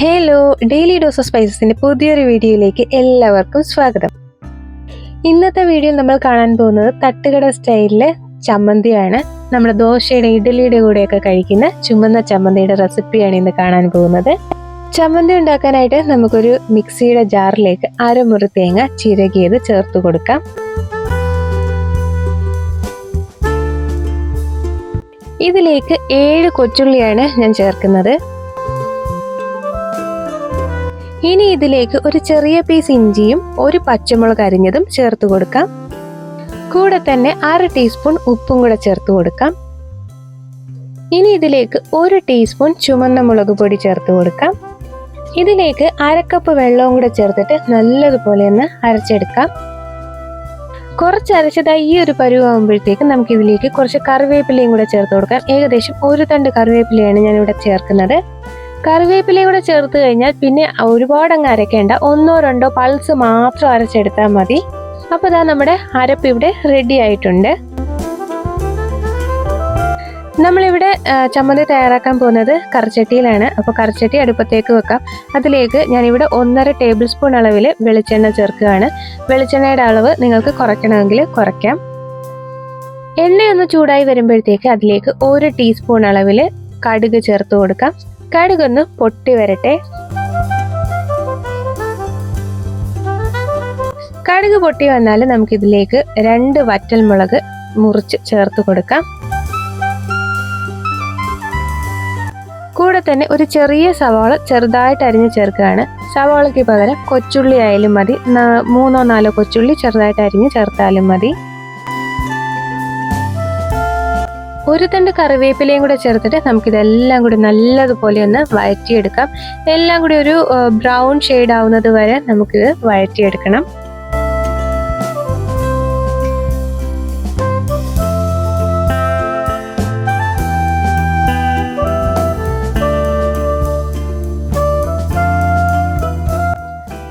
Hello, daily dose of സ്പൈസസിന്റെ പുതിയൊരു വീഡിയോയിലേക്ക് എല്ലാവർക്കും സ്വാഗതം. ഇന്നത്തെ വീഡിയോ നമ്മൾ കാണാൻ പോകുന്നത് തട്ടുകട സ്റ്റൈലിലെ ചമ്മന്തിയാണ്. നമ്മുടെ ദോശയുടെ ഇഡലിയുടെ കൂടെയൊക്കെ കഴിക്കുന്ന ചുമന്ന ചമ്മന്തിയുടെ റെസിപ്പിയാണ് ഇന്ന് കാണാൻ പോകുന്നത്. ചമ്മന്തി ഉണ്ടാക്കാനായിട്ട് നമുക്കൊരു മിക്സിയുടെ ജാറിലേക്ക് അരമുറി തേങ്ങ ചിരകിയത് ചേർത്ത് കൊടുക്കാം. ഇതിലേക്ക് 7 കൊച്ചുള്ളിയാണ് ഞാൻ ചേർക്കുന്നത്. ഇനി ഇതിലേക്ക് ഒരു ചെറിയ പീസ് ഇഞ്ചിയും ഒരു പച്ചമുളക് അരിഞ്ഞതും ചേർത്ത് കൊടുക്കാം. കൂടെ തന്നെ 1/2 ടീസ്പൂൺ ഉപ്പും കൂടെ ചേർത്ത് കൊടുക്കാം. ഇനി ഇതിലേക്ക് 1 ടീസ്പൂൺ ചുമന്ന മുളക് പൊടി ചേർത്ത് കൊടുക്കാം. ഇതിലേക്ക് 1/2 കപ്പ് വെള്ളവും കൂടെ ചേർത്തിട്ട് നല്ലതുപോലെ ഒന്ന് അരച്ചെടുക്കാം. കുറച്ച് അരച്ചതായി ഈ ഒരു പരുവാകുമ്പോഴത്തേക്ക് നമുക്ക് ഇതിലേക്ക് കുറച്ച് കറിവേപ്പിലയും കൂടെ ചേർത്ത് കൊടുക്കാം. ഏകദേശം 1 തണ്ട് കറിവേപ്പിലയാണ് ഞാനിവിടെ ചേർക്കുന്നത്. കറിവേപ്പിലയും കൂടെ ചേർത്ത് കഴിഞ്ഞാൽ പിന്നെ ഒരുപാട് അങ്ങ് അരക്കേണ്ട, 1-2 പൾസ് മാത്രം അരച്ചെടുത്താൽ മതി. അപ്പോൾ ഇതാ നമ്മുടെ അരപ്പ് ഇവിടെ റെഡി ആയിട്ടുണ്ട്. നമ്മളിവിടെ ചമ്മന്തി തയ്യാറാക്കാൻ പോകുന്നത് കറിച്ചട്ടിയിലാണ്. അപ്പോൾ കറിച്ചട്ടി അടുപ്പത്തേക്ക് വെക്കാം. അതിലേക്ക് ഞാനിവിടെ 1.5 ടേബിൾ സ്പൂൺ അളവിൽ വെളിച്ചെണ്ണ ചേർക്കുകയാണ്. വെളിച്ചെണ്ണയുടെ അളവ് നിങ്ങൾക്ക് കുറയ്ക്കണമെങ്കിൽ കുറയ്ക്കാം. എണ്ണയൊന്ന് ചൂടായി വരുമ്പോഴത്തേക്ക് അതിലേക്ക് 1 ടീസ്പൂൺ അളവിൽ കടുക് ചേർത്ത് കൊടുക്കാം. കടുകൊന്ന് പൊട്ടി വരട്ടെ. കടുക് പൊട്ടി വന്നാൽ നമുക്കിതിലേക്ക് 2 വറ്റൽമുളക് മുറിച്ച് ചേർത്ത് കൊടുക്കാം. കൂടെ തന്നെ ഒരു ചെറിയ സവാള ചെറുതായിട്ട് അരിഞ്ഞ് ചേർക്കുകയാണ്. സവാളയ്ക്ക് പകരം കൊച്ചുള്ളി ആയാലും മതി, 3-4 കൊച്ചുള്ളി ചെറുതായിട്ട് അരിഞ്ഞ് ചേർത്താലും മതി. 1 തണ്ട് കറിവേപ്പിലയും കൂടെ ചേർത്തിട്ട് നമുക്കിതെല്ലാം കൂടി നല്ലതുപോലെ ഒന്ന് വഴറ്റിയെടുക്കാം. എല്ലാം കൂടി ഒരു ബ്രൗൺ ഷെയ്ഡ് ആവുന്നത് വരെ നമുക്കിത് വഴറ്റിയെടുക്കണം.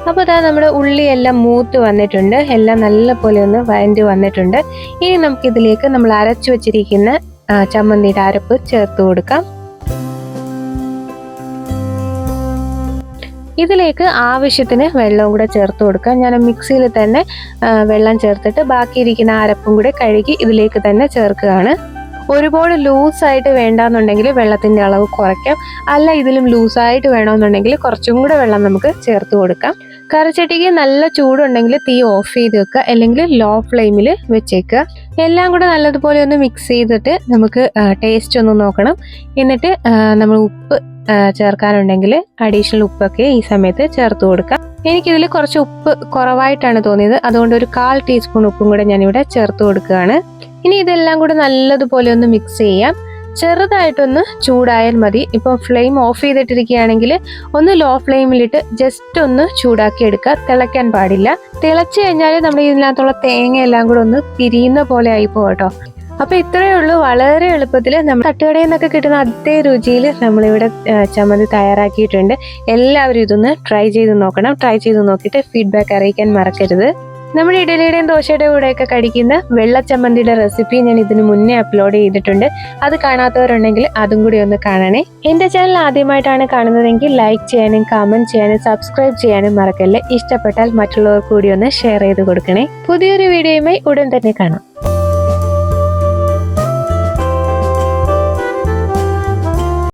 അപ്പോൾ ഇതാ നമ്മുടെ ഉള്ളിയെല്ലാം മൂത്ത് വന്നിട്ടുണ്ട്. എല്ലാം നല്ലപോലെ ഒന്ന് വഴറ്റി വന്നിട്ടുണ്ട്. ഇനി നമുക്കിതിലേക്ക് നമ്മൾ അരച്ചു വെച്ചിരിക്കുന്ന ചമ്മന്തിയുടെ അരപ്പ് ചേർത്ത് കൊടുക്കാം. ഇതിലേക്ക് ആവശ്യത്തിന് വെള്ളവും കൂടെ ചേർത്ത് കൊടുക്കാം. ഞാൻ മിക്സിയിൽ തന്നെ വെള്ളം ചേർത്തിട്ട് ബാക്കിയിരിക്കുന്ന അരപ്പും കൂടെ കഴുകി ഇതിലേക്ക് തന്നെ ചേർക്കുകയാണ്. ഒരുപാട് ലൂസായിട്ട് വേണ്ടാന്നുണ്ടെങ്കിൽ വെള്ളത്തിൻ്റെ അളവ് കുറയ്ക്കാം. അല്ല, ഇതിലും ലൂസായിട്ട് വേണമെന്നുണ്ടെങ്കിൽ കുറച്ചും കൂടെ വെള്ളം നമുക്ക് ചേർത്ത് കൊടുക്കാം. കറിച്ചട്ടിക്ക് നല്ല ചൂടുണ്ടെങ്കിൽ തീ ഓഫ് ചെയ്ത് വെക്കുക, അല്ലെങ്കിൽ ലോ ഫ്ലെയിമിൽ വെച്ചേക്കുക. എല്ലാം കൂടെ നല്ലതുപോലെ ഒന്ന് മിക്സ് ചെയ്തിട്ട് നമുക്ക് ടേസ്റ്റ് ഒന്ന് നോക്കണം. എന്നിട്ട് നമ്മൾ ഉപ്പ് ചേർക്കാനുണ്ടെങ്കിൽ അഡീഷണൽ ഉപ്പൊക്കെ ഈ സമയത്ത് ചേർത്ത് കൊടുക്കാം. എനിക്കിതിൽ കുറച്ച് ഉപ്പ് കുറവായിട്ടാണ് തോന്നിയത്, അതുകൊണ്ട് ഒരു 1/4 ടീസ്പൂൺ ഉപ്പും കൂടെ ഞാനിവിടെ ചേർത്ത് കൊടുക്കുകയാണ്. ഇനി ഇതെല്ലാം കൂടെ നല്ലതുപോലെ ഒന്ന് മിക്സ് ചെയ്യാം. ചെറുതായിട്ടൊന്ന് ചൂടായാൽ മതി. ഇപ്പോൾ ഫ്ലെയിം ഓഫ് ചെയ്തിട്ടിരിക്കുകയാണെങ്കിൽ ഒന്ന് ലോ ഫ്ലെയിമിലിട്ട് ജസ്റ്റ് ഒന്ന് ചൂടാക്കി എടുക്കുക. തിളയ്ക്കാൻ പാടില്ല. തിളച്ച് കഴിഞ്ഞാൽ നമ്മുടെ ഇതിനകത്തുള്ള തേങ്ങ എല്ലാം കൂടെ ഒന്ന് പിരിയുന്ന പോലെ ആയിപ്പോ കേട്ടോ. അപ്പോൾ ഇത്രയേ ഉള്ളൂ. വളരെ എളുപ്പത്തിൽ നമ്മൾ തട്ടുകടയിൽ നിന്നൊക്കെ കിട്ടുന്ന അതേ രുചിയിൽ നമ്മളിവിടെ ചമ്മന്തി തയ്യാറാക്കിയിട്ടുണ്ട്. എല്ലാവരും ഇതൊന്ന് ട്രൈ ചെയ്ത് നോക്കണം. ട്രൈ ചെയ്ത് നോക്കിയിട്ട് ഫീഡ്ബാക്ക് അറിയിക്കാൻ മറക്കരുത്. നമ്മുടെ ഇഡലിയുടെയും ദോശയുടെ കൂടെയൊക്കെ കഴിക്കുന്ന വെള്ളച്ചമ്മന്തിയുടെ റെസിപ്പി ഞാൻ ഇതിന് മുന്നേ അപ്ലോഡ് ചെയ്തിട്ടുണ്ട്. അത് കാണാത്തവരുണ്ടെങ്കിൽ അതും കൂടി ഒന്ന് കാണണേ. എൻ്റെ ചാനൽ ആദ്യമായിട്ടാണ് കാണുന്നതെങ്കിൽ ലൈക്ക് ചെയ്യാനും കമൻറ്റ് ചെയ്യാനും സബ്സ്ക്രൈബ് ചെയ്യാനും മറക്കല്ലേ. ഇഷ്ടപ്പെട്ടാൽ മറ്റുള്ളവർക്ക് കൂടി ഒന്ന് ഷെയർ ചെയ്ത് കൊടുക്കണേ. പുതിയൊരു വീഡിയോയുമായി ഉടൻ തന്നെ കാണാം.